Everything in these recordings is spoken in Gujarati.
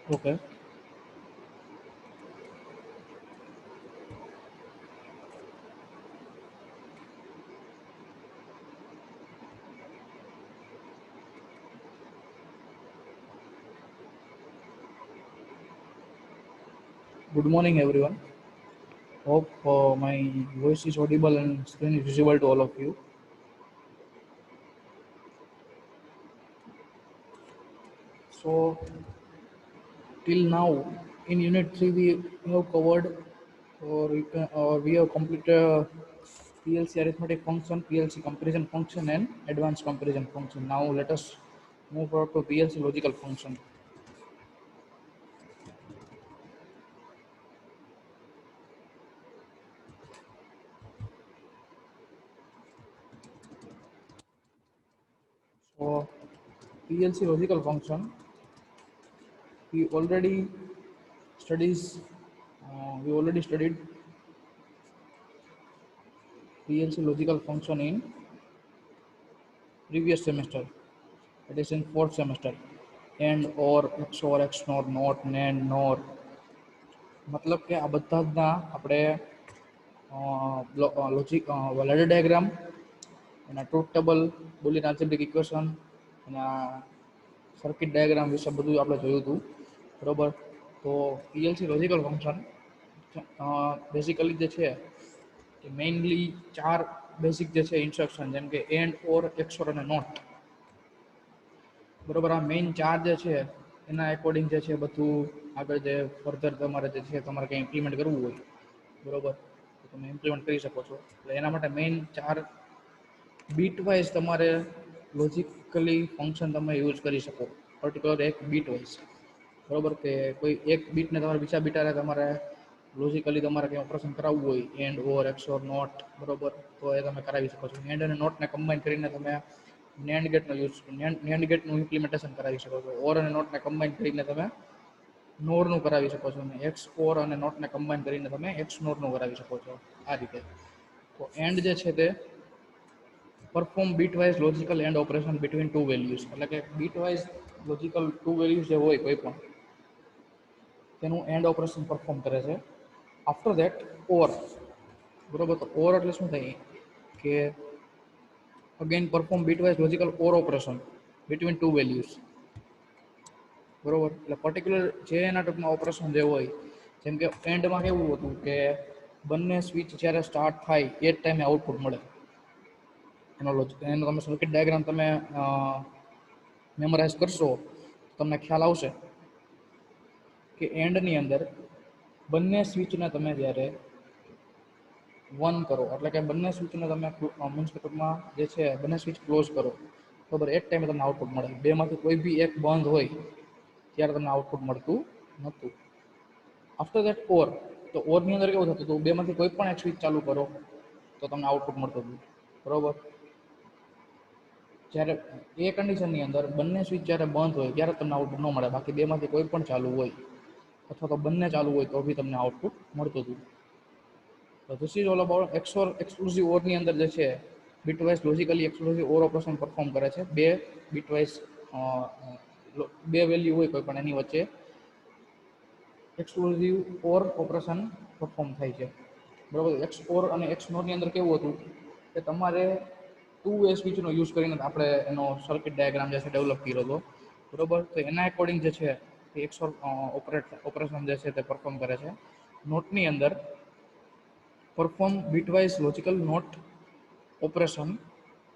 Okay. Good morning, everyone. Hope my voice is audible and screen is visible to all of you. So, till now, in Unit 3, we have covered or we have completed PLC arithmetic function, PLC comparison function, and advanced comparison function. Now, let us move forward to PLC logical function. So, PLC logical function, we already studies we already studied PLC logical function in previous semester. It is in fourth semester. And or XOR XNOR NOT NAND NOR मतलब કે આ બધા જ ના આપણે લોજિક લેડર ડાયાગ્રામ એના ટ્રુથ ટેબલ બુલિયન આલ્જેબ્રિક ઇક્વેશન એના સર્કિટ ડાયાગ્રામ વિશે બધું આપણે જોયું હતું બરોબર. તો પીએલસી લોજિકલ ફંક્શન બેઝિકલી જે છે કે મેઇનલી ચાર બેઝિક જે છે ઇન્સ્ટ્રક્શન જેમ કે એન્ડ ઓર એક્સોર અને નોટ બરોબર. આ મેઇન ચાર જે છે એના એકોર્ડિંગ જે છે બધું આગળ જે ફર્ધર તમારે જે છે તમારે કંઈ ઇમ્પ્લિમેન્ટ કરવું હોય બરોબર તો તમે ઇમ્પ્લિમેન્ટ કરી શકો છો. એટલે એના માટે મેઇન ચાર બીટ વાઇઝ તમારે લોજિકલી ફંક્શન તમે યુઝ કરી શકો પર્ટિક્યુલર એક બીટ વાઇઝ બરોબર. કે કોઈ એક બીટને તમારે બીજા બીટાને તમારે લોજિકલી તમારે કંઈ ઓપરેશન કરાવવું હોય એન્ડ ઓર એક્સોર નોટ બરોબર તો એ તમે કરાવી શકો છો. એન્ડ અને નોટને કમ્બાઈન કરીને તમે નેન્ડ ગેટનો યુઝ નેન્ડ ગેટનું ઇમ્પ્લિમેન્ટેશન કરાવી શકો છો. ઓર અને નોટને કમ્બાઈન કરીને તમે નોરનું કરાવી શકો છો અને એક્સ ઓર અને નોટને કમ્બાઈન કરીને તમે એક્સ નોરનું કરાવી શકો છો આ રીતે. તો એન્ડ જે છે તે perform bitwise logical and operation between two values એટલે કે બીટવાઇઝ લોજિકલ ટુ વેલ્યુઝ જે હોય કોઈ પણ તેનું એન્ડ ઓપરેશન પરફોર્મ કરે છે. આફ્ટર ધેટ ઓર બરોબર. તો ઓર એટલે શું થાય કે અગેન પરફોર્મ બીટવાઇઝ લોજિકલ ઓર ઓપરેશન બિટવીન ટુ વેલ્યુઝ બરોબર. એટલે પર્ટિક્યુલર જે એના ટૂંકમાં ઓપરેશન જે હોય જેમ કે એન્ડમાં કેવું હતું કે બંને સ્વિચ જ્યારે સ્ટાર્ટ થાય એ જ ટાઈમે આઉટપુટ મળે એનો તમે સર્કિટ ડાયાગ્રામ તમે મેમોરાઇઝ કરશો તમને ખ્યાલ આવશે કે એન્ડની અંદર બંને સ્વિચને તમે જ્યારે વન કરો એટલે કે બંને સ્વિચને તમે મીન્સ કે ટૂંકમાં જે છે બંને સ્વિચ ક્લોઝ કરો બરાબર એક ટાઈમે તમને આઉટપુટ મળે. બેમાંથી કોઈ બી એક બંધ હોય ત્યારે તમને આઉટપુટ મળતું નહોતું. આફ્ટર ધેટ ઓર તો ઓરની અંદર કેવું થતું હતું બેમાંથી કોઈ પણ એક સ્વિચ ચાલુ કરો તો તમને આઉટપુટ મળતું હતું બરોબર. જ્યારે એ કન્ડિશનની અંદર બંને સ્વિચ જ્યારે બંધ હોય ત્યારે તમને આઉટપુટ ન મળે બાકી બેમાંથી કોઈ પણ ચાલુ હોય અથવા તો બંને ચાલુ હોય તો બી તમને આઉટપુટ મળતું હતું. તો this is all about XOR exclusive ઓરની અંદર જે છે bitwise logically exclusive OR operation perform કરે છે. બે બીટવાઇઝ બે વેલ્યુ હોય કોઈ પણ એની વચ્ચે એક્સક્લુઝિવ ઓર ઓપરેશન પરફોર્મ થાય છે બરાબર. એક્સ ઓર અને એક્સ નોરની અંદર કેવું હતું કે તમારે ટુ વે સ્વિચનો યુઝ કરીને આપણે એનો સર્કિટ ડાયાગ્રામ જે છે ડેવલપ કર્યો હતો બરોબર. તો એના એકોર્ડિંગ જે છે એ એક્સોર ઓપરેશન જે છે તે પરફોર્મ કરે છે. નોટની અંદર perform bitwise logical not operation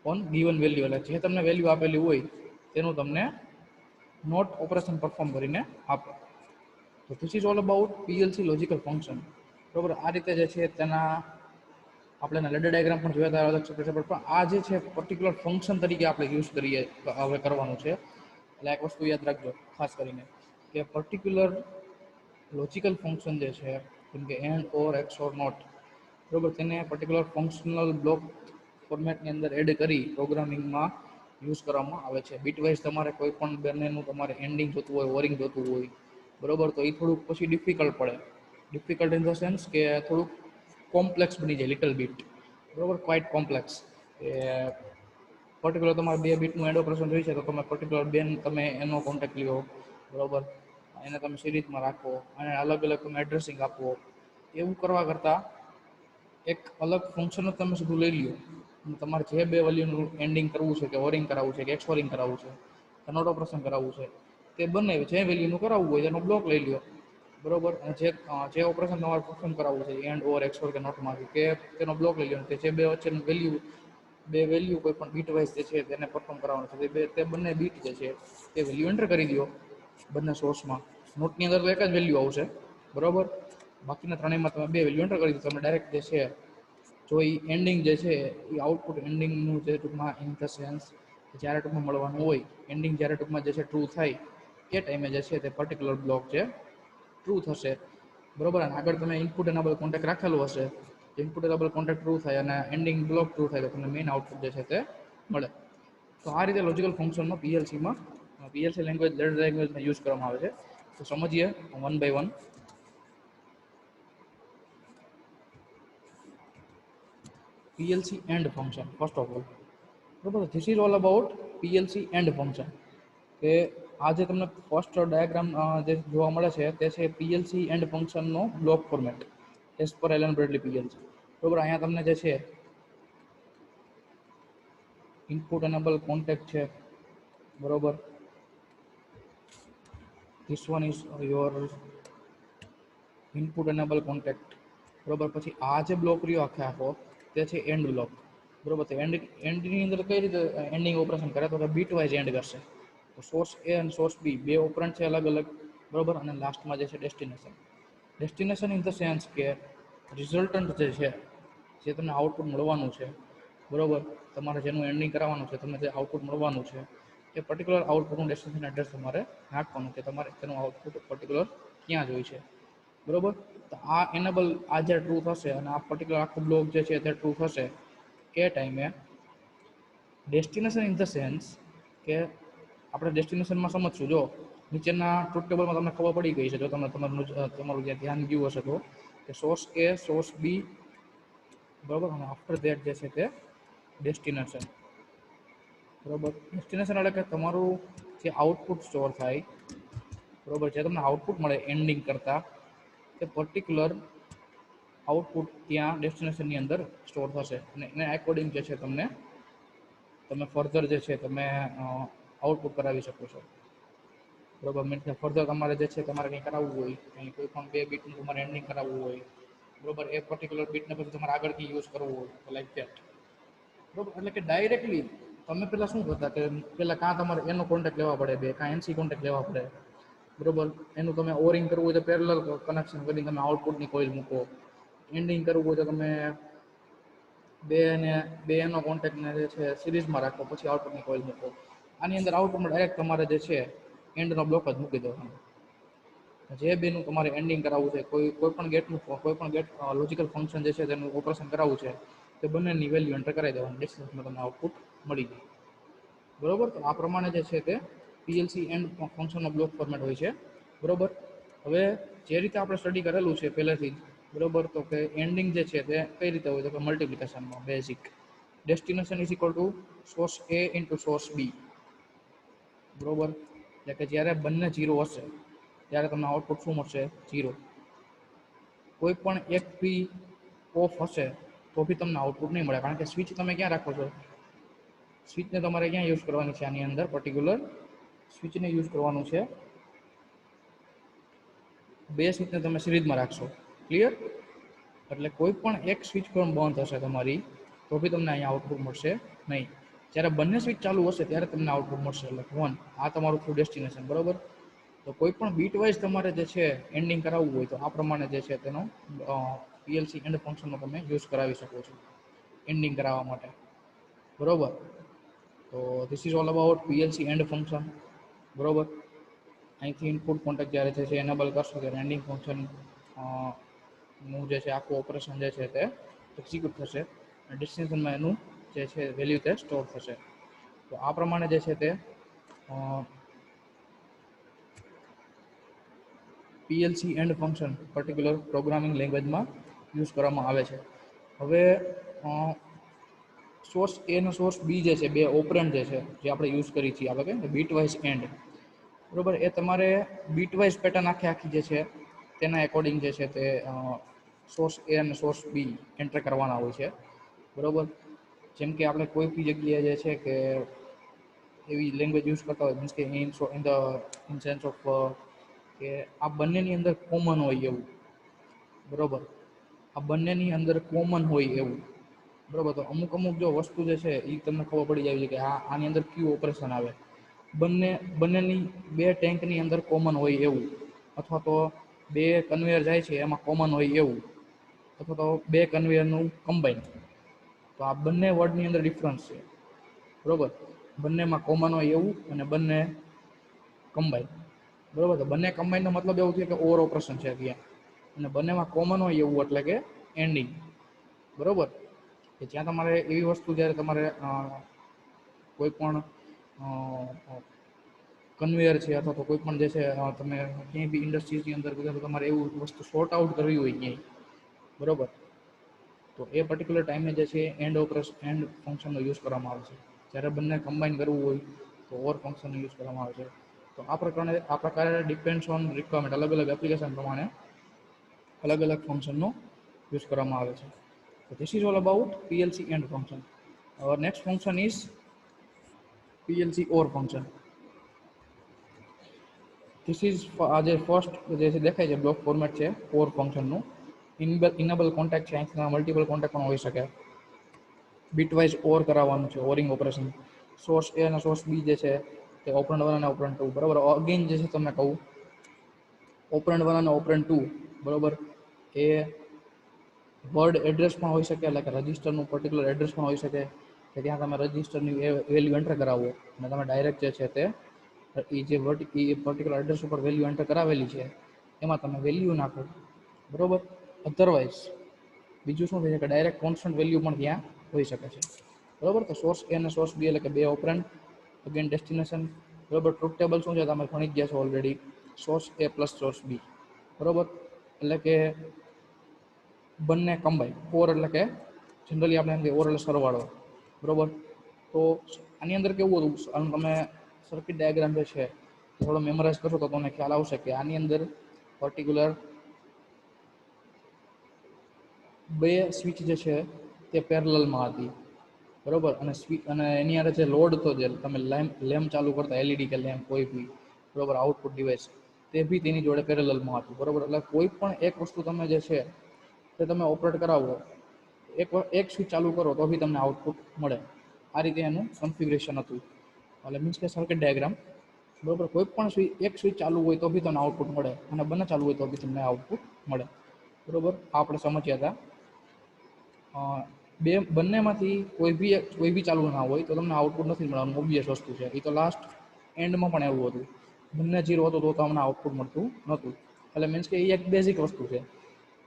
on given value એટલે જે તમને વેલ્યુ આપેલી હોય તેનું તમને નોટ ઓપરેશન પરફોર્મ કરીને આપે. તો this is all about PLC logical function બરોબર. આ રીતે જે છે તેના આપણે લેડર ડાયાગ્રામ પણ જોયા હતા અલગ છે પણ આ જે છે પર્ટિક્યુલર ફંક્શન તરીકે આપણે યુઝ કરીએ હવે કરવાનું છે. એટલે એક વસ્તુ યાદ રાખજો ખાસ કરીને કે પર્ટિક્યુલર લોજિકલ ફંક્શન જે છે જેમ કે and or XOR not બરોબર તેને પર્ટિક્યુલર ફંક્શનલ બ્લોક ફોર્મેટની અંદર એડ કરી પ્રોગ્રામિંગમાં યુઝ કરવામાં આવે છે. બીટવાઇઝ તમારે કોઈ પણ બંનેનું તમારે એન્ડિંગ જોતું હોય ઓરિંગ જોતું હોય બરોબર તો એ થોડુંક પછી ડિફિકલ્ટ પડે. ડિફિકલ્ટ ઇન ધ સેન્સ કે થોડુંક કોમ્પ્લેક્સ બની જાય લિટલ બીટ બરોબર ક્વાઇટ કોમ્પ્લેક્સ કે પર્ટિક્યુલર તમારે બે બીટનું એન્ડ ઓપરેશન જોઈ છે તો તમે પર્ટિક્યુલર બેન તમે એનો કોન્ટેક્ટ લ્યો બરોબર. એને તમે સિરીઝમાં રાખો અને અલગ અલગ તમે એડ્રેસિંગ આપો. એવું કરવા કરતાં એક અલગ ફંક્શન જ તમે સીધું લઈ લ્યો. તમારે જે બે વેલ્યુનું એન્ડિંગ કરવું છે, કે ઓરિંગ કરાવવું છે, કે એક્સઓરિંગ કરાવવું છે, કન્વર્ટ ઓપરેશન કરાવવું છે, તે બંને જે વેલ્યુનું કરાવવું હોય એનો બ્લોક લઈ લ્યો. બરોબર. અને જે ઓપરેશન તમારે પરફોર્મ કરાવવું છે, એન્ડ ઓર એક્સઓર કે નોટમાંથી, કે તેનો બ્લોક લઈ લ્યો. કે જે બે વચ્ચેનું બે વેલ્યુ કોઈ પણ બીટ વાઇઝ જે છે તેને પરફોર્મ કરવાનું છે, તે બંને બીટ જે છે તે વેલ્યુ એન્ટર કરી દો બંને સોર્સમાં. નોટની અંદર તો એક જ વેલ્યુ આવશે, બરોબર. બાકીના ત્રણેયમાં તમે બે વેલ્યુ એન્ટર કરી દો. તમે ડાયરેક્ટ જે છે, જો એ એન્ડિંગ જે છે એ આઉટપુટ એન્ડિંગનું જે ટૂંકમાં ઇન ધ સેન્સ જ્યારે ટૂંકમાં મળવાનું હોય, એન્ડિંગ જ્યારે ટૂંકમાં જે છે ટ્રુ થાય એ ટાઈમે જે છે તે પર્ટિક્યુલર બ્લોક છે ટ્રુ થશે, બરોબર. અને આગળ તમે ઇનપુટ એનેબલ કોન્ટેક્ટ રાખેલું હશે, ઇનપુટ એનેબલ કોન્ટેક્ટ ટ્રુ થાય અને એન્ડિંગ બ્લોક ટ્રુ થાય તો તમને મેઇન આઉટપુટ જે છે તે મળે. તો આ રીતે લોજિકલ ફંક્શનમાં પીએલસી લેંગ્વેજમાં યુઝ કરવામાં આવે છે. તો સમજીએ one by one. PLC end function first of all, બરોબર. This is all about PLC end function. કે આ જે તમને ફર્સ્ટ ડાયાગ્રામ જે જોવા મળે છે તે છે PLC end function નો block format as per Allen Bradley PLC. બરોબર. અહીંયા તમને જે છે ઇનપુટ એનેબલ કોન્ટેક્ટ છે, બરોબર. This one is your input enable contact, બરોબર. પછી આ જે બ્લોક રહ્યો આખો તે છે એન્ડ બ્લોક, બરોબર. તો એન્ડની અંદર કઈ રીતે એન્ડિંગ ઓપરેશન કરે તો બીટ વાઇઝ એન્ડ કરશે. તો સોર્સ એ અને સોર્સ બી બે ઓપરન્ટ છે અલગ અલગ, બરોબર. અને લાસ્ટમાં જે છે ડેસ્ટિનેશન ઇન ધ સેન્સ કે રિઝલ્ટન્ટ જે છે, જે તમને આઉટપુટ મળવાનું છે, બરોબર. તમારે જેનું એન્ડિંગ કરાવવાનું છે, તમને જે આઉટપુટ મળવાનું છે એ પર્ટિક્યુલર આઉટપુટનું ડેસ્ટિનેશન એડ્રેસ તમારે નાખવાનું કે તમારે તેનું આઉટપુટ પર્ટિક્યુલર ક્યાં જોઈ છે, બરોબર. તો આ એનેબલ આ જે ટ્રુ થશે અને આ પર્ટિક્યુલર આખો બ્લોક જે છે તે ટ્રુ થશે એ ટાઈમે ડેસ્ટિનેશન ઇન ધ સેન્સ કે આપણે ડેસ્ટિનેશનમાં સમજશું. જો નીચેના ટ્રુથ ટેબલમાં તમને ખબર પડી ગઈ છે, જો તમે તમારું જે ધ્યાન ગયું હશે તો, કે સોર્સ એ, સોર્સ બી, બરોબર. અને આફ્ટર ધેટ જે છે તે ડેસ્ટિનેશન, બરોબર. ડેસ્ટિનેશન એટલે કે તમારું જે આઉટપુટ સ્ટોર થાય, બરોબર, જે તમને આઉટપુટ મળે એન્ડિંગ કરતાં, તે પર્ટિક્યુલર આઉટપુટ ત્યાં ડેસ્ટિનેશનની અંદર સ્ટોર થશે અને એને એકોર્ડિંગ જે છે તમે ફર્ધર જે છે તમે આઉટપુટ કરાવી શકો છો, બરોબર. મીન્સ કે ફર્ધર તમારે જે છે તમારે કંઈ કરાવવું હોય, કંઈ કોઈ પણ બે બીટનું તમારે એન્ડિંગ કરાવવું હોય, બરોબર, એ પર્ટિક્યુલર બીટને પછી તમારે આગળથી યુઝ કરવું હોય તો લાઈક ધેટ, બરોબર. એટલે કે ડાયરેક્ટલી તમે પહેલાં શું કરતા કે પહેલાં કાં તમારે એનો કોન્ટેક્ટ લેવા પડે, બે કાં એનસી કોન્ટેક્ટ લેવા પડે, બરોબર. એનું તમે ઓરિંગ કરવું હોય તો પેરેલલ કનેક્શન કરીને તમે આઉટપુટની કોઇલ મૂકો. એન્ડિંગ કરવું હોય તો તમે બે એનો કોન્ટેક્ટને જે છે સિરીઝમાં રાખો, પછી આઉટપુટની કોઇલ મૂકો. આની અંદર આઉટપુટમાં ડાયરેક્ટ તમારે જે છે એન્ડનો બ્લોક જ મૂકી દેવાનો. જે બેનું તમારે એન્ડિંગ કરાવવું છે, કોઈ પણ ગેટ લોજિકલ ફંક્શન જે છે તેનું ઓપરેશન કરાવવું છે, તે બંનેની વેલ્યુ એન્ટર કરાવી દેવાની, ડેસ્ટિનેશનમાં તમને આઉટપુટ મળી જાય, બરોબર. તો આ પ્રમાણે જે છે તે પીએલસી એન્ડ ફંક્શનનો બ્લોક ફોર્મેટ હોય છે, બરોબર. હવે જે રીતે આપણે સ્ટડી કરેલું છે પહેલેથી જ, બરોબર, તો કે એન્ડિંગ જે છે તે કઈ રીતે હોય તો કે મલ્ટિપ્લિકેશનમાં basic destination is equal to source A into source B, બરોબર. એટલે કે જ્યારે બંને 0 હશે ત્યારે તમને આઉટપુટ શું મળશે? 0. કોઈ પણ એક બી ઓફ હશે તો બી તમને આઉટપુટ નહીં મળે, કારણ કે સ્વિચ તમે ક્યાં રાખો છો? સ્વિચને તમારે ક્યાં યુઝ કરવાની છે? આની અંદર પર્ટિક્યુલર સ્વિચને યુઝ કરવાનું છે. બે સ્વિચને તમે સિરીઝમાં રાખશો, ક્લિયર? એટલે કોઈ પણ એક સ્વિચ પણ બંધ હશે તમારી તો બી તમને અહીંયા આઉટપુટ મળશે નહીં. જ્યારે બંને સ્વિચ ચાલુ હશે ત્યારે તમને આઉટપુટ મળશે, એટલે 1. આ તમારું થ્રુ ડેસ્ટિનેશન, બરોબર. તો કોઈ પણ બીટ વાઇઝ તમારે જે છે એન્ડિંગ કરાવવું હોય તો આ પ્રમાણે જે છે તેનો પીએલસી એન્ડ ફંક્શનનો તમે યુઝ કરાવી શકો છો એન્ડિંગ કરાવવા માટે, બરોબર. તો this is all about PLC and function, બરોબર. અહીંથી ઇનપુટ કોન્ટેક્ટ જ્યારે છે એનેબલ કરશો ત્યારે એન્ડિંગ ફંક્શન નું જે છે આખું ઓપરેશન જે છે તે એક્ઝિક્યુટ થશે અને ડેસ્ટિનેશનમાં એનું જે છે વેલ્યુ તે સ્ટોર થશે. તો આ પ્રમાણે જે છે તે PLC and function particular programming લેંગ્વેજમાં યુઝ કરવામાં આવે છે. હવે સોર્સ એ અને સોર્સ બી જે છે, બે ઓપરેન્ટ જે છે જે આપણે યુઝ કરી છીએ, આપણે કે બીટ વાઇઝ એન્ડ, બરોબર. એ તમારે બીટવાઇઝ પેટર્ન આખી જે છે તેના એકોર્ડિંગ જે છે તે સોર્સ એ અને સોર્સ બી એન્ટર કરવાના હોય છે. બરોબર. જેમ કે આપણે કોઈ બી જગ્યાએ જે છે કે એવી લેંગ્વેજ યુઝ કરતા હોય, મીન્સ કે ઇન સેન્સ ઓફ કે આ બંનેની અંદર કોમન હોય એવું. બરોબર. આ બંનેની અંદર કોમન હોય એવું. બરોબર. તો અમુક અમુક જો વસ્તુ જે છે એ તમને ખબર પડી જાય છે કે આની અંદર કયું ઓપરેશન આવે. બંનેની બે ટેન્કની અંદર કોમન હોય એવું, અથવા તો બે કન્વેયર જાય છે એમાં કોમન હોય એવું, અથવા તો બે કન્વેયરનું કમ્બાઈન. તો આ બંને વર્ડની અંદર ડિફરન્સ છે. બરોબર. બંનેમાં કોમન હોય એવું અને બંને કમ્બાઈન. બરોબર. તો બંને કમ્બાઈનનો મતલબ એવું છે કે ઓવર ઓપરેશન છે ત્યાં, અને બંનેમાં કોમન હોય એવું એટલે કે એન્ડિંગ. બરોબર. કે જ્યાં તમારે એવી વસ્તુ જ્યારે તમારે કોઈ પણ કન્વેયર છે અથવા તો કોઈ પણ જે છે તમે ક્યાંય બી ઇન્ડસ્ટ્રીઝની અંદર તમારે એવું વસ્તુ સોર્ટ આઉટ કરવી હોય ક્યાંય. બરોબર. તો એ પર્ટિક્યુલર ટાઈમે જે છે એન્ડ ફંક્શનનો યુઝ કરવામાં આવે છે. જ્યારે બંને કમ્બાઈન કરવું હોય તો ઓર ફંક્શનનો યુઝ કરવામાં આવે છે. તો આ પ્રકારે ડિપેન્ડ્સ ઓન રિક્વાયરમેન્ટ, અલગ અલગ એપ્લિકેશન પ્રમાણે અલગ અલગ ફંક્શનનો યુઝ કરવામાં આવે છે. So this is all about PLC end function. Our next function is PLC OR function. This is આ જે ફર્સ્ટ જે છે દેખાય છે બ્લોક ફોર્મેટ છે OR ફંક્શનનું. ઇનેબલ કોન્ટેક્ટ છે, અહીંથી મલ્ટિપલ કોન્ટેક્ટ પણ હોઈ શકે. બીટવાઇઝ ઓર કરાવવાનું છે, ઓરિંગ ઓપરેશન. સોર્સ એ અને સોર્સ બી જે છે તે ઓપરેન્ડ 1 અને ઓપરેન્ડ 2. બરાબર. અગેન જે છે તમને કહું, ઓપરેન્ડ 1 અને ઓપરેન્ડ 2 બરોબર એ વર્ડ એડ્રેસ પણ હોઈ શકે, એટલે કે રજિસ્ટરનું પર્ટિક્યુલર એડ્રેસ પણ હોઈ શકે, કે ત્યાં તમે રજિસ્ટરની વેલ્યુ એન્ટર કરાવો અને તમે ડાયરેક્ટ જે છે તે એ જે પર્ટિક્યુલર એડ્રેસ ઉપર વેલ્યુ એન્ટર કરાવેલી છે એમાં તમે વેલ્યુ નાખો. બરોબર. અધરવાઇઝ બીજું શું થાય છે કે ડાયરેક્ટ કોન્સ્ટન્ટ વેલ્યુ પણ ત્યાં હોઈ શકે છે. બરોબર. તો સોર્સ એ અને સોર્સ બી એટલે કે બે ઓપરેન્ડ, અગેન ડેસ્ટિનેશન. બરોબર. ટ્રુથ ટેબલ શું છે તમે ભણી ગયા છો ઓલરેડી, સોર્સ એ પ્લસ સોર્સ બી. બરોબર. એટલે કે બંને કમ્બાઈન. ઓર એટલે કે જનરલી આપણે એમ કે ઓર એટલે સરવાળો. બરોબર. તો આની અંદર કેવું હતું, તમે સર્કિટ ડાયાગ્રામ જે છે થોડો મેમરાઇઝ કરશો તો તમને ખ્યાલ આવશે કે આની અંદર પર્ટિક્યુલર બે સ્વિચ જે છે તે પેરેલલમાં હતી. બરોબર. અને એની અંદર જે લોડ હતો, જે તમે લેમ્પ ચાલુ કરતા, એલઈડી કે લેમ્પ કોઈ બી, બરોબર, આઉટપુટ ડિવાઇસ, તે બી તેની જોડે પેરેલલમાં હતું. બરોબર. એટલે કોઈ પણ એક વસ્તુ તમે જે છે તે તમે ઓપરેટ કરાવો, એક સ્વિચ ચાલુ કરો તો બી તમને આઉટપુટ મળે. આ રીતે એનું કન્ફિગ્યુરેશન હતું. એટલે મીન્સ કે સર્કિટ ડાયાગ્રામ. બરોબર. કોઈ પણ એક સ્વિચ ચાલુ હોય તો બી તમને આઉટપુટ મળે, અને બંને ચાલુ હોય તો બી તમને આઉટપુટ મળે. બરોબર. આ આપણે સમજ્યા હતા. બંનેમાંથી કોઈ બી ચાલુ ના હોય તો તમને આઉટપુટ નથી મળવાનું, ઓબ્વિયસ વસ્તુ છે. એ તો લાસ્ટ એન્ડમાં પણ એવું હતું. બંને 0 હતું તો તમને આઉટપુટ મળતું નહોતું. એટલે મીન્સ કે એ એક બેઝિક વસ્તુ છે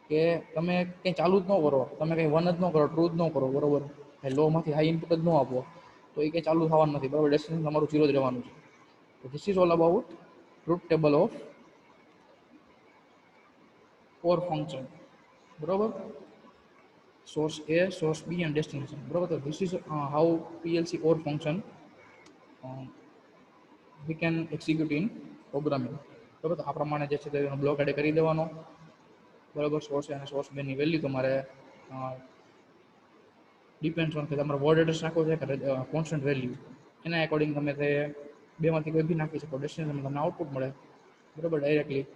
કે તમે કંઈ ચાલુ જ ન કરો, તમે કંઈ વન જ ન કરો, ટ્રુ જ ન કરો, બરોબર, લો માંથી હાઈ ઇનપુટ જ ન આપો, તો એ કંઈ ચાલુ થવાનું નથી. બરાબર. ડેસ્ટિનેશન તમારું 0 જ રહેવાનું છે. તો this is all about truth table of OR function. બરોબર. Source A, source B and destination. બરોબર. તો this is how PLC OR function we can execute in programming. બરોબર. તો આ પ્રમાણે જે છે તેનો બ્લોક એડ કરી દેવાનો. બરોબર. સોર્સ A અને સોર્સ B ની વેલ્યુ તમારે ડિપેન્ડ ઓન કે તમારે વર્ડ એડ્રેસ નાખવો છે કે કોન્સ્ટન્ટ વેલ્યુ, એના એકોર્ડિંગ તમે તે બેમાંથી કોઈ બી નાખી શકો. ડેસ્ટિનેશન તમને આઉટપુટ મળે. બરોબર. Directly.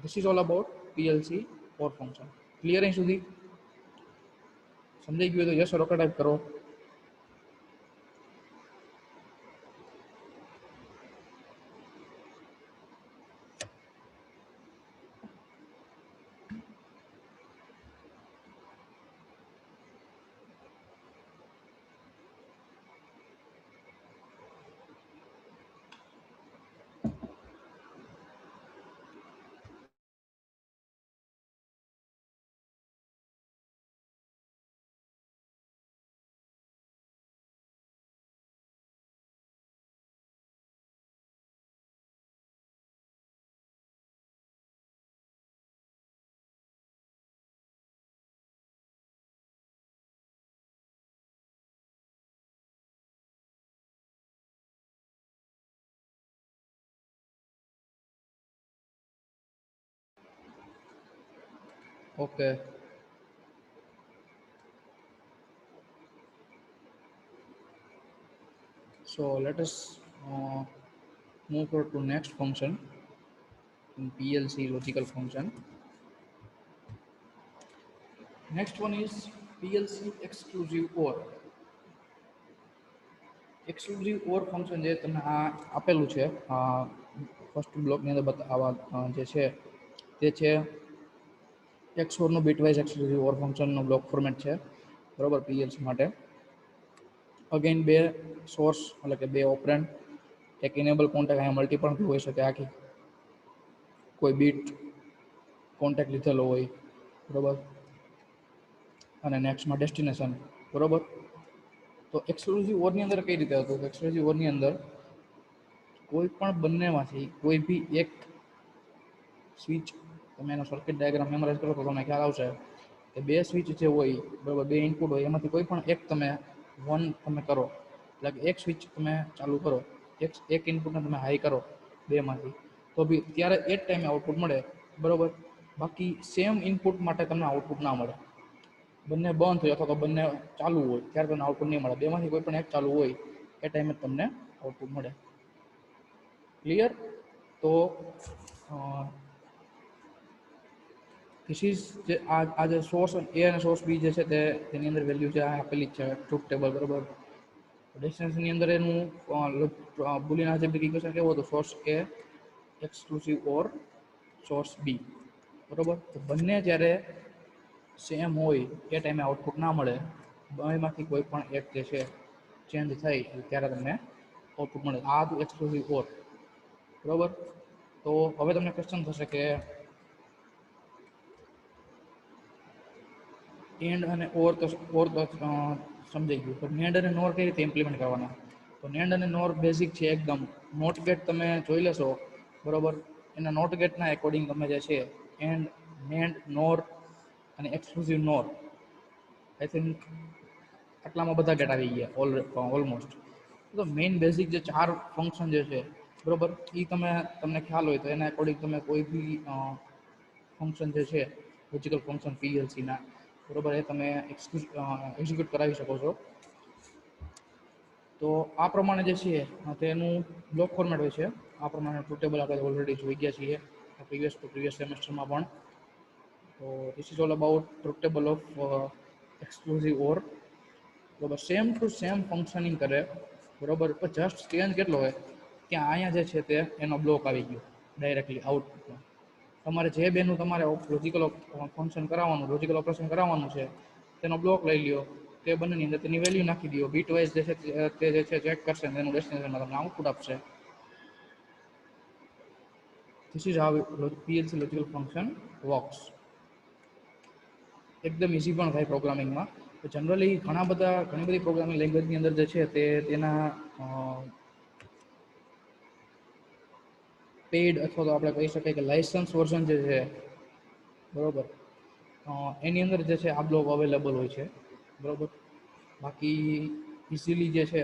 This is all about PLC OR function. Clear અહીં સુધી? સમજાઈ ગયું તો યસ ઓર ટાઈપ કરો. Okay. So let us move on to next function in PLC logical function. Next one is PLC exclusive OR. Exclusive or function જે તમને આ આપેલું છે ફર્સ્ટ બ્લોકની અંદર આવા જે છે તે છે એક્સઓરનું બીટવાઇઝ એક્સક્લુઝિવ ઓર ફંક્શનનો બ્લોક ફોર્મેટ છે બરાબર પીએલસી માટે. અગેન બે સોર્સ એટલે કે બે ઓપરેન્ડ, એક ઇનેબલ કોન્ટેક્ટ અહીંયા મલ્ટીપલ હોઈ શકે, આખી કોઈ બીટ કોન્ટેક્ટ લીધેલો હોય બરાબર, અને નેક્સ્ટમાં ડેસ્ટિનેશન બરાબર. તો એક્સક્લુઝિવ ઓરની અંદર કઈ રીતે હતું? એક્સક્લુઝિવ ઓરની અંદર કોઈ પણ બંનેમાંથી કોઈ બી એક સ્વિચ, તમે એનો સર્કિટ ડાયાગ્રામ મેમરાઇઝ કરો તો તમને ખ્યાલ આવશે કે બે સ્વિચ જે હોય બરાબર, બે ઇનપુટ હોય, એમાંથી કોઈ પણ એક તમે વન તમે કરો, એટલે કે એક સ્વિચ તમે ચાલુ કરો, એક ઇનપુટને તમે હાઈ કરો બેમાંથી, તો બી ત્યારે એ જ ટાઈમે આઉટપુટ મળે બરાબર. બાકી સેમ ઇનપુટ માટે તમને આઉટપુટ ના મળે. બંને બંધ હોય અથવા તો બંને ચાલુ હોય ત્યારે તમને આઉટપુટ નહીં મળે. બેમાંથી કોઈ પણ એક ચાલુ હોય એ ટાઈમે તમને આઉટપુટ મળે. ક્લિયર? તો ધીસ ઇઝ જે આ જે સોર્સ એ અને સોર્સ બી જે છે તેની અંદર વેલ્યુ જે આપેલી છે ટ્રુથ ટેબલ બરાબર. ડેસ્ટિનેશનની અંદર એનું બુલિયન આલ્જેબ્રિક ઇક્વેશન કેવો હતો? સોર્સ એ એક્સક્લુસિવ ઓર સોર્સ બી બરાબર. તો બંને જ્યારે સેમ હોય એ ટાઈમે આઉટપુટ ના મળે, બંનેમાંથી કોઈ પણ એક જે છે ચેન્જ થાય ત્યારે તમને આઉટપુટ મળે. આ હતું એક્સક્લુસિવ ઓર બરાબર. તો હવે તમને ક્વેશ્ચન થશે કે એન્ડ અને ઓર તો સમજાઈ ગયું, તો નેન્ડ અને નોર કઈ રીતે ઇમ્પ્લિમેન્ટ કરવાના? તો નેન્ડ અને નોર બેઝિક છે એકદમ. નોટ ગેટ તમે જોઈ લેશો બરાબર, એના નોટ ગેટના એકોર્ડિંગ તમે જે છે એન્ડ, નેન્ડ, નોર અને એક્સક્લુઝિવ નોર, આઈ થિંક આટલામાં બધા ગેટ આવી ગયા ઓલમોસ્ટ. તો મેઇન બેઝિક જે ચાર ફંક્શન જે છે બરાબર, એ તમને ખ્યાલ હોય તો એના એકોર્ડિંગ તમે કોઈ બી ફંક્શન જે છે લોજિકલ ફંક્શન પીએલસીના બરાબર, એ તમે એક્ઝિક્યુટ કરાવી શકો છો. તો આ પ્રમાણે જે છે તેનું બ્લોક ફોર્મેટ હોય છે. આ પ્રમાણે ટ્રુથ ટેબલ આપણે ઓલરેડી જોઈ ગયા છીએ પ્રીવિયસ સેમેસ્ટરમાં પણ. તો this is all about truth table of exclusive OR બરાબર. સેમ ટુ સેમ ફંક્શનિંગ કરે બરાબર, પણ જસ્ટ ચેન્જ કેટલો હોય ત્યાં અહીંયા જે છે તે એનો બ્લોક આવી ગયો ડાયરેક્ટલી આઉટપુટમાં. તમારે જે બેનું તમારે લોજિકલ ફંક્શન કરાવવાનું, લોજિકલ ઓપરેશન કરાવવાનું છે તેનો બ્લોક લઈ લ્યો, તે બંનેની અંદર તેની વેલ્યુ નાખી દો, બીટ વાઇઝ જે છે તે જે છે ચેક કરશે અને તેનું ડેસ્ટિનેશનમાં તમને આઉટપુટ આપશે. This is how PLC logical function works. એકદમ ઇઝી પણ થાય પ્રોગ્રામિંગમાં. તો જનરલી ઘણી બધી પ્રોગ્રામિંગ લેંગ્વેજની અંદર જે છે તે તેના પેઇડ અથવા તો આપણે કહી શકીએ કે લાઇસન્સ વર્ઝન જે છે બરાબર, એની અંદર જે છે આ બ્લોક અવેલેબલ હોય છે બરાબર. બાકી ઇઝીલી જે છે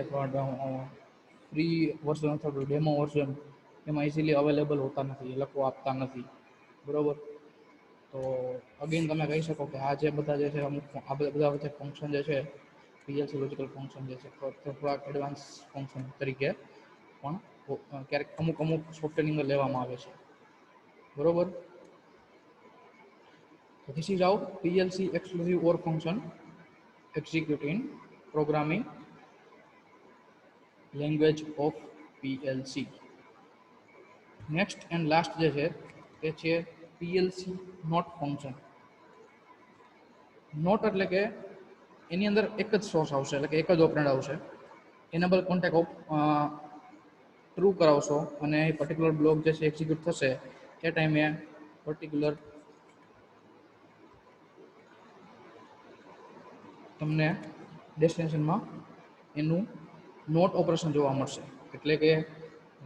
ફ્રી વર્ઝન અથવા તો ડેમો વર્ઝન એમાં ઇઝીલી અવેલેબલ હોતા નથી, એ લોકો આપતા નથી બરાબર. તો અગેન તમે કહી શકો કે આ જે બધા જે છે અમુક આ બધા જે ફંક્શન જે છે પીએલસી લોજિકલ ફંક્શન જે છે થોડાક એડવાન્સ ફંક્શન તરીકે પણ ક્યારેક અમુક સોફ્ટવેરની અંદર લેવામાં આવે છે બરોબર. This is how PLC exclusive OR function execute in programming language of PLC. Next and last જે છે તે છે પીએલસી નોટ ફંક્શન. નોટ એટલે કે એની અંદર એક જ સોર્સ આવશે, એટલે કે એક જ ઓપરેન્ડ આવશે. એનેબલ કોન્ટેક્ટ ટ્રુ કરાવશો અને એ પર્ટિક્યુલર બ્લોક જે છે એક્ઝિક્યુટ થશે એ ટાઈમે પર્ટિક્યુલર તમને ડેસ્ટિનેશનમાં એનું નોટ ઓપરેશન જોવા મળશે. એટલે કે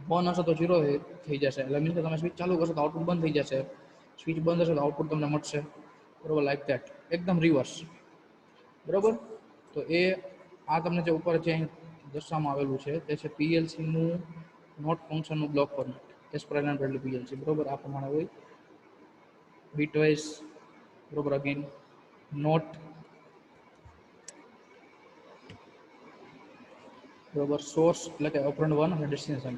1 હશે તો 0 થઈ જશે, એટલે મીન્સ કે તમે સ્વિચ ચાલુ કરશો તો આઉટપુટ બંધ થઈ જશે, સ્વિચ બંધ હશે તો આઉટપુટ તમને મળશે બરોબર, લાઈક ધેટ, એકદમ રિવર્સ બરોબર. તો એ આ તમને જે ઉપર જે દર્શાવવામાં આવેલું છે તે છે પીએલસીનું નોટ ફંક્શનનું બ્લોક ફોર્મેટ એઝ પર પીએલસી બરોબર. આ પ્રમાણે હોય બીટવાઇઝ બરોબર. અગેન નોટ, બરોબર. સોર્સ એટલે કે ઓપરેન્ડ 1 અને ડેસ્ટિનેશન.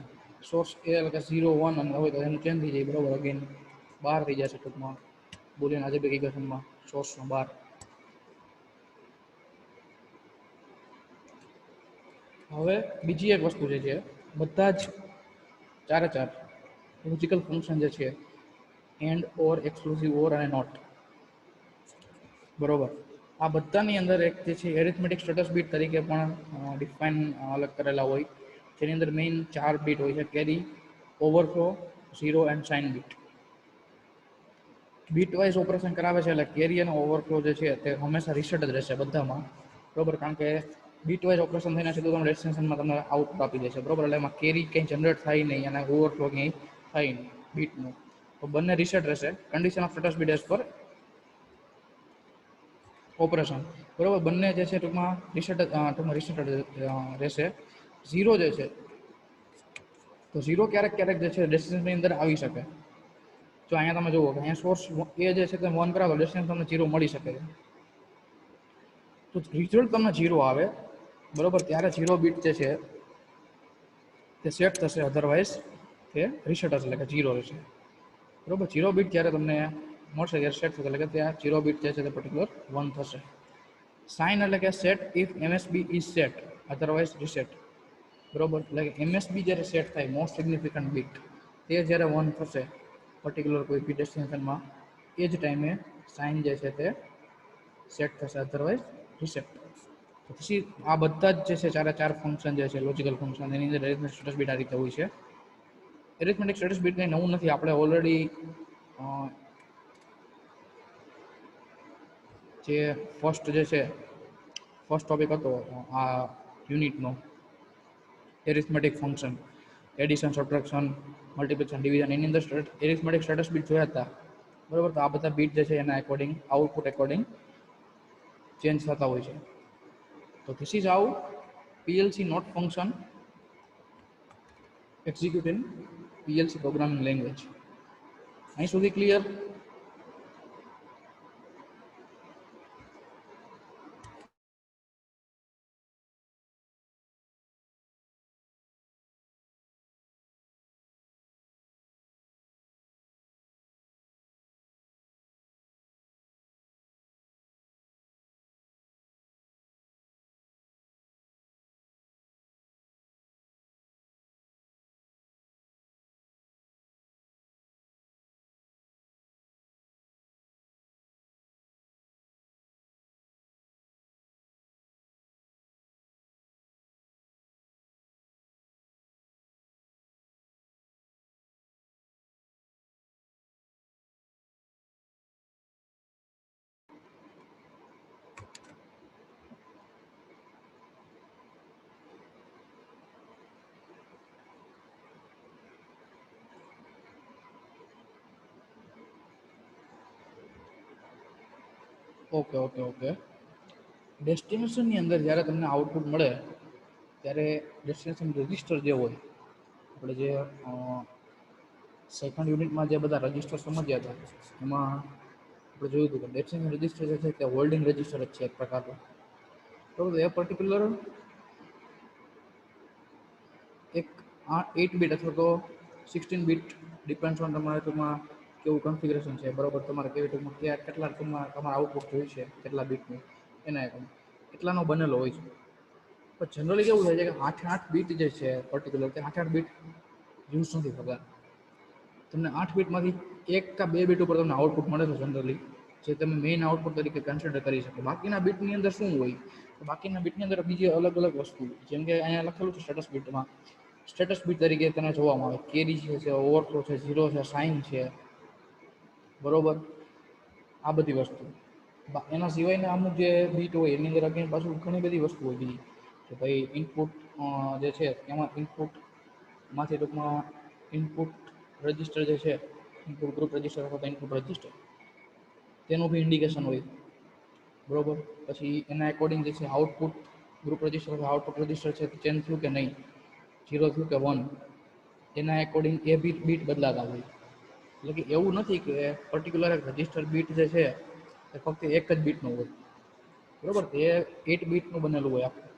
સોર્સ એ એટલે કે 0 1 અને હોય તો એનું ચેન્જ થઈ જાય. બરોબર. અગેન બહાર થઈ જશે ટૂંકમાં બુલિયન આલ્જેબ્રિક ઇક્વેશનમાં સોર્સનો બહાર. હવે બીજી એક વસ્તુ જે છે, બધા જ ચારે ચાર લોજિકલ ફંક્શન જે છે, એન્ડ, ઓર, એક્સક્લુઝિવ ઓર અને નોટ, બરોબર, આ બધાની અંદર એક જે છે એરિથમેટિક સ્ટેટસ બીટ તરીકે પણ ડિફાઇન અલગ કરેલા હોય, જેની અંદર મેઇન 4 બીટ હોય છે: carry, overflow, zero and sign bit. Bitwise operation કરાવે છે એટલે કેરી અને ઓવરફ્લો જે છે તે હંમેશા રીસેટ જ રહેશે બધામાં, બરોબર, કારણ કે બીટ વાઇઝ ઓપરેશન થઈને સીધું તમને ડેસ્ટિનેશનમાં તમને આઉટપુટ આપી દેશે, બરોબર. એટલે એમાં કેરી કંઈ જનરેટ થાય નહીં અને ઓવરફ્લો ક્યાંય થાય નહીં બીટનું, તો બંને રીસેટ રહેશે. Condition of status bit as per operation, બરોબર. બંને જે છે ટૂંકમાં રીસેટ રહેશે. ઝીરો જે છે, તો ઝીરો ક્યારેક ક્યારેક જે છે ડેસ્ટિનેશનની અંદર આવી શકે. જો અહીંયા તમે જુઓ કે અહીંયા સોર્સ એ જે છે તમે 1 કરાવો ડેસ્ટિનેશન તમને 0 મળી શકે છે. તો રિઝલ્ટ તમને 0 આવે, બરોબર, ત્યારે 0 બીટ જે છે તે સેટ થશે, અધરવાઇઝ તે રીસેટ હશે એટલે કે 0 રહેશે, બરોબર. 0 બીટ જ્યારે તમને મળશે ત્યારે સેટ થશે એટલે કે ત્યાં 0 બીટ જે છે તે પર્ટિક્યુલર 1 થશે. સાઇન એટલે કે set if MSB is set otherwise reset, બરોબર. એટલે કે એમએસબી જ્યારે સેટ થાય મોસ્ટ સિગ્નિફિકન્ટ બીટ તે જ્યારે 1 થશે પર્ટિક્યુલર કોઈ બી ડેસ્ટિનેશનમાં, એ જ ટાઈમે સાઇન જે છે તે સેટ થશે, અધરવાઇઝ રીસેટ. પછી આ બધા જ જે છે ચારે ચાર ફંક્શન જે છે લોજિકલ ફંક્શન, એની અંદર એરિથમેટિક સ્ટેટસ બીટ આ રીતે હોય છે. એરિથમેટિક સ્ટેટસ બીટ કંઈ નવું નથી, આપણે ઓલરેડી જે ફર્સ્ટ જે છે ફર્સ્ટ ટોપિક હતો આ યુનિટનો, arithmetic function, addition, subtraction, multiplication, division, એની અંદર એરિથમેટિક સ્ટેટસ બીટ જોયા હતા, બરોબર. તો આ બધા બીટ જે છે એના એકોર્ડિંગ આઉટપુટ એકોર્ડિંગ ચેન્જ થતા હોય છે. તો this is how PLC not function execute in PLC programming language. અહીં સુધી ક્લિયર? Okay okay okay. ડેસ્ટિનેશનની અંદર જ્યારે તમને આઉટપુટ મળે ત્યારે ડેસ્ટિનેશન રજિસ્ટર જે હોય, આપણે જે સેકન્ડ યુનિટમાં જે બધા રજિસ્ટર સમજ્યા હતા એમાં આપણે જોયું હતું કે ડેસ્ટિનેશન રજિસ્ટર જે છે તે હોલ્ડિંગ રજિસ્ટર જ છે એક પ્રકારનું, બરોબર. એ પર્ટિક્યુલર એક 8 બીટ અથવા તો 16 બીટ ડિપેન્ડ્સ ઓન તમારે ટૂંકમાં કેવું કન્ફિગરેશન છે, બરોબર. તમારે કેવી ટૂંકમાં કેટલા ટૂંકમાં તમારે આઉટપુટ જોઈ છે કેટલા બીટનું એના એટલાનો બનેલો હોય છે. પણ જનરલી કેવું થાય છે કે 8 બીટ જે છે પર્ટિક્યુલર તે 8 બીટ યુઝ નથી થતા. તમને 8 બીટમાંથી 1 કે 2 બીટ ઉપર તમને આઉટપુટ મળે છે જનરલી, જે તમે મેઇન આઉટપુટ તરીકે કન્સિડર કરી શકો. બાકીના બીટની અંદર શું હોય? બાકીના બીટની અંદર બીજી અલગ અલગ વસ્તુ, જેમ કે અહીંયા લખેલું છે સ્ટેટસ બીટમાં, સ્ટેટસ બીટ તરીકે તેને જોવામાં આવે કેરી છે, ઓવરફ્લો છે, ઝીરો છે, સાઇન છે, બરોબર. આ બધી વસ્તુ એના સિવાયના અમુક જે બીટ હોય એની અંદર અગેન પાછું ઘણી બધી વસ્તુ હોય બીજી, કે ભાઈ ઇનપુટ જે છે એમાં ઇનપુટમાંથી ટૂંકમાં ઇનપુટ રજિસ્ટર જે છે, ઇનપુટ ગ્રુપ રજિસ્ટર અથવા ઇનપુટ રજિસ્ટર, તેનું બી ઇન્ડિકેશન હોય, બરોબર. પછી એના એકોર્ડિંગ જે છે આઉટપુટ ગ્રુપ રજિસ્ટર અથવા આઉટપુટ રજિસ્ટર છે ચેન્જ થયું કે નહીં, 0 થયું કે 1, એના એકોર્ડિંગ એ બીટ બદલાતા હોય. એટલે કે એવું નથી કે પર્ટિક્યુલર એક રજિસ્ટર બીટ જે છે એ ફક્ત એક જ બીટનું હોય, બરોબર. એ 8 બીટનું બનેલું હોય આખું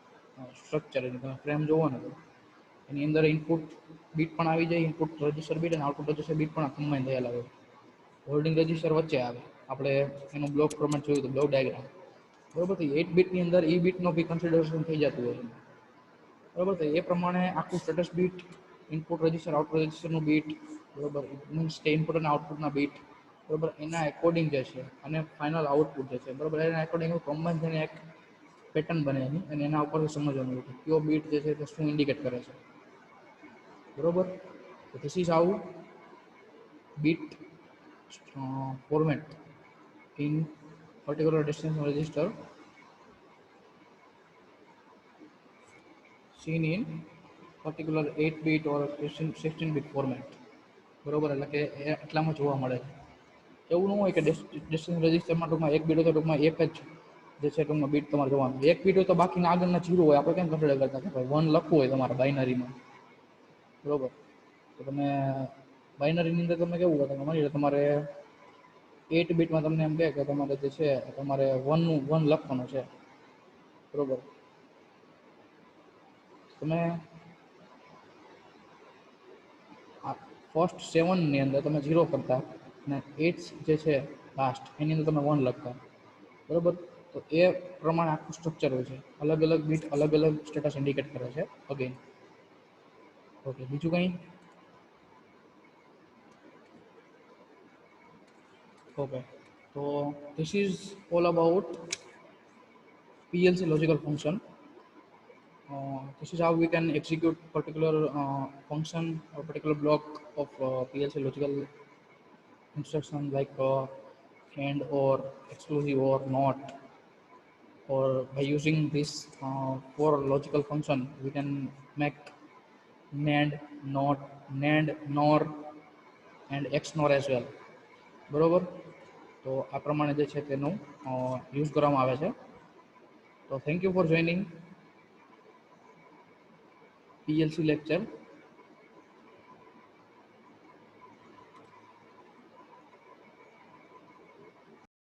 સ્ટ્રક્ચર. તમે ફ્રેમ જોવો ને તો એની અંદર ઇનપુટ બીટ પણ આવી જાય, ઇનપુટ રજિસ્ટર બીટ અને આઉટપુટ રજિસ્ટર બીટ પણ કમ્બાઈન થયેલા હોય. હોલ્ડિંગ રજિસ્ટર વચ્ચે આવે, આપણે એનું બ્લોક ફોર્મેટ જોયું તો બ્લોક ડાયાગ્રામ, બરોબર. તો 8 બીટની અંદર એ બીટનો બી કન્સિડરેશન થઈ જતું હોય, બરોબર. તો એ પ્રમાણે આખું સ્ટેટસ બીટ, ઇનપુટ રજિસ્ટર, આઉટપુટ રજિસ્ટરનું બીટ, બરોબર, મીન્સ કે ઇનપુટ અને આઉટપુટના બીટ, બરોબર, એના એકોર્ડિંગ જે છે અને ફાઇનલ આઉટપુટ જે છે, બરોબર, એના એકોર્ડિંગ કમ્બાઈન થઈને એક પેટર્ન બને એની, અને એના ઉપરથી સમજવાનું કે કયો બીટ જે છે તે શું ઇન્ડિકેટ કરે છે, બરોબર. તો this is how bit format in particular destination register seen in particular 8 bit or 16 bit format, બરોબર. એટલે કે એટલામાં જોવા મળે છે. એવું ન હોય કે ડેસ્ટિનેશન રજિસ્ટરમાં ટૂંકમાં એક બીટ હોય તો ટૂંકમાં એક જ જે છે ટૂંકમાં બીટ તમારે જોવાનું, એક બીટ હોય તો બાકીના આગળના 0 હોય. આપણે કેમ કન્સિડર કરતા કે ભાઈ 1 લખવું હોય તમારા બાઇનરીમાં, બરોબર. તો તમે બાઇનરીની અંદર તમે કેવું હોય, માની લો તમારે 8 બીટમાં તમને એમ કહે કે તમારે જે છે તમારે 1 લખવાનું છે, બરોબર. તમે ફર્સ્ટ 7ની અંદર તમે 0 કરતા અને 8 જે છે લાસ્ટ એની અંદર તમે 1 લખતા, બરોબર. તો એ પ્રમાણે આખું સ્ટ્રક્ચર હોય છે. અલગ અલગ બીટ અલગ અલગ સ્ટેટસ ઇન્ડિકેટ કરે છે. અગેન ઓકે, બીજું કંઈ? Okay, so this is all about PLC logical function. This is how we can execute particular function or particular block of PLC logical instruction like AND or exclusive or not. Or by using this four logical function, we can make NAND, NOT, NAND, NOR and XNOR as well. બરોબર. તો આ પ્રમાણે જે છે તેનું યુઝ કરવામાં આવે છે. તો thank you for joining PLC lecture.